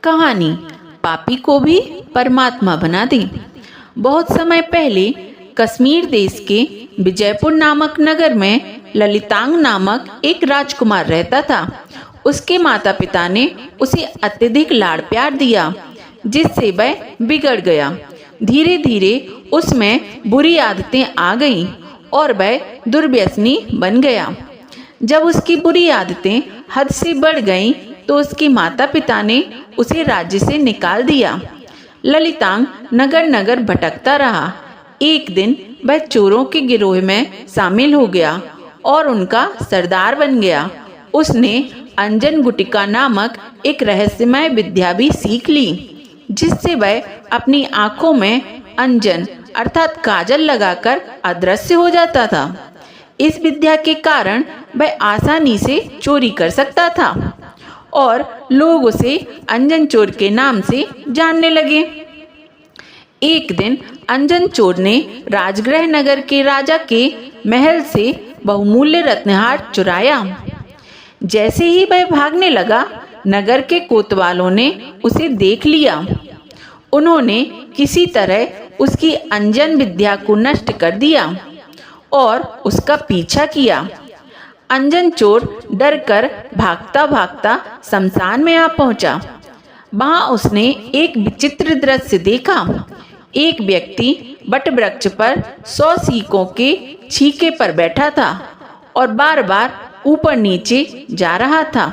कहानी पापी को भी परमात्मा बना दे। बहुत समय पहले कश्मीर देश के विजयपुर नामक नगर में ललितांग नामक एक राजकुमार रहता था। उसके माता पिता ने उसे अत्यधिक लाड़ प्यार दिया, जिससे वह बिगड़ गया। धीरे धीरे उसमें बुरी आदतें आ गईं और वह दुर्व्यसनी बन गया। जब उसकी बुरी आदतें हद से बढ़ गईं तो उसके माता पिता ने उसे राज्य से निकाल दिया। ललितांग नगर नगर भटकता रहा। एक दिन वह चोरों के गिरोह में शामिल हो गया और उनका सरदार बन गया। उसने अंजन गुटिका नामक एक रहस्यमय विद्या भी सीख ली, जिससे वह अपनी आंखों में अंजन अर्थात काजल लगाकर अदृश्य हो जाता था। इस विद्या के कारण वह आसानी से चोरी कर सकता था और लोग उसे अंजन चोर के नाम से जानने लगे। एक दिन अंजन चोर ने राजगृह नगर के राजा के महल से बहुमूल्य रत्नहार चुराया। जैसे ही वह भागने लगा, नगर के कोतवालों ने उसे देख लिया। उन्होंने किसी तरह उसकी अंजन विद्या को नष्ट कर दिया और उसका पीछा किया। अंजन चोर डरकर भागता भागता शमशान में आ पहुंचा। वहां उसने एक विचित्र दृश्य देखा। एक व्यक्ति बट वृक्ष पर 100 सीकों के छीके पर बैठा था और बार बार ऊपर नीचे जा रहा था।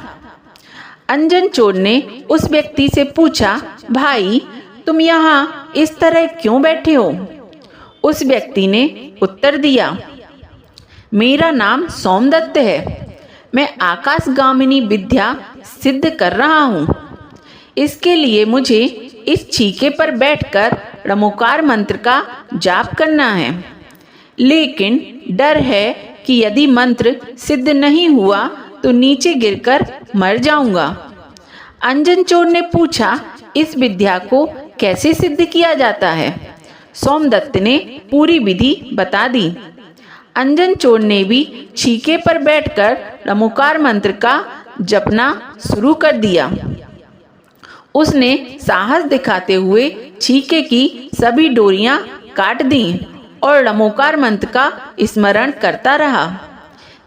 अंजन चोर ने उस व्यक्ति से पूछा, भाई तुम यहाँ इस तरह क्यों बैठे हो? उस व्यक्ति ने उत्तर दिया, मेरा नाम सोमदत्त है। मैं आकाशगामिनी विद्या सिद्ध कर रहा हूँ। इसके लिए मुझे इस छीके पर बैठकर णमोकार मंत्र का जाप करना है, लेकिन डर है कि यदि मंत्र सिद्ध नहीं हुआ तो नीचे गिरकर मर जाऊंगा। अंजन चोर ने पूछा, इस विद्या को कैसे सिद्ध किया जाता है? सोमदत्त ने पूरी विधि बता दी। अंजन चोर ने भी छीके पर बैठकर णमोकार मंत्र का जपना शुरू कर दिया। उसने साहस दिखाते हुए छीके की सभी डोरियां काट दी और णमोकार मंत्र का स्मरण करता रहा।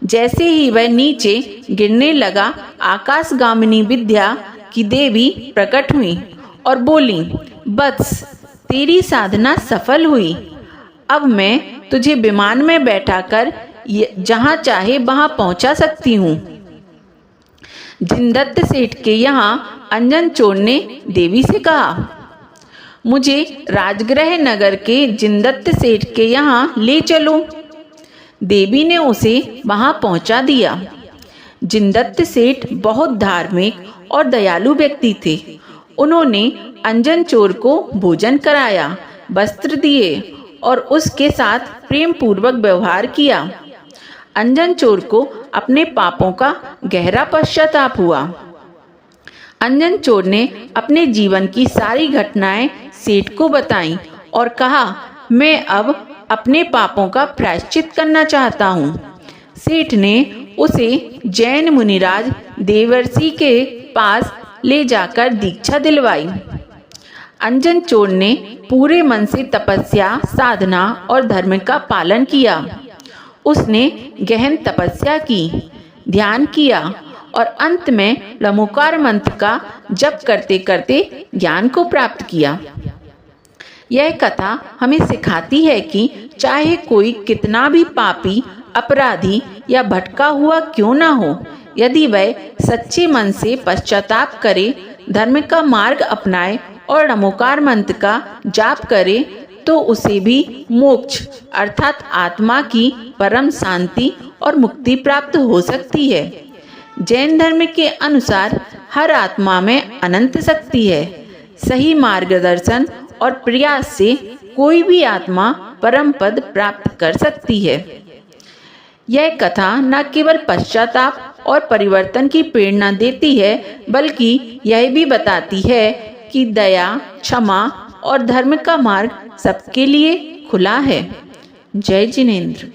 जैसे ही वह नीचे गिरने लगा, आकाशगामिनी विद्या की देवी प्रकट हुई और बोली, वत्स तेरी साधना सफल हुई। अब मैं तुझे विमान में बैठाकर जहाँ चाहे वहाँ पहुँचा सकती हूँ। जिनदत्त सेठ के यहाँ अंजन चोर ने देवी से कहा, मुझे राजगृह नगर के जिनदत्त सेठ के यहाँ ले चलो। देवी ने उसे वहाँ पहुँचा दिया। जिनदत्त सेठ बहुत धार्मिक और दयालु व्यक्ति थे। उन्होंने अंजन चोर को भोजन कराया, वस्त्र दिए और उसके साथ प्रेम पूर्वक व्यवहार किया। अंजन चोर को अपने पापों का गहरा पश्चाताप हुआ। अंजन चोर ने अपने जीवन की सारी घटनाएं सेठ को बताईं और कहा, मैं अब अपने पापों का प्रायश्चित करना चाहता हूँ। सेठ ने उसे जैन मुनिराज देवर्षि के पास ले जाकर दीक्षा दिलवाई। अंजन चोर ने पूरे मन से तपस्या, साधना और धर्म का पालन किया। उसने गहन तपस्या की, ध्यान किया और अंत में णमोकार मंत्र का जप करते करते ज्ञान को प्राप्त किया। यह कथा हमें सिखाती है कि चाहे कोई कितना भी पापी, अपराधी या भटका हुआ क्यों ना हो, यदि वह सच्चे मन से पश्चाताप करे, धर्म का मार्ग अपनाए और णमोकार मंत्र का जाप करे, तो उसे भी मोक्ष अर्थात आत्मा की परम शांति और मुक्ति प्राप्त हो सकती है। जैन धर्म के अनुसार हर आत्मा में अनंत शक्ति है। सही मार्गदर्शन और प्रयास से कोई भी आत्मा परम पद प्राप्त कर सकती है। यह कथा न केवल पश्चाताप और परिवर्तन की प्रेरणा देती है, बल्कि यह भी बताती है कि दया, क्षमा और धर्म का मार्ग सबके लिए खुला है। जय जिनेंद्र।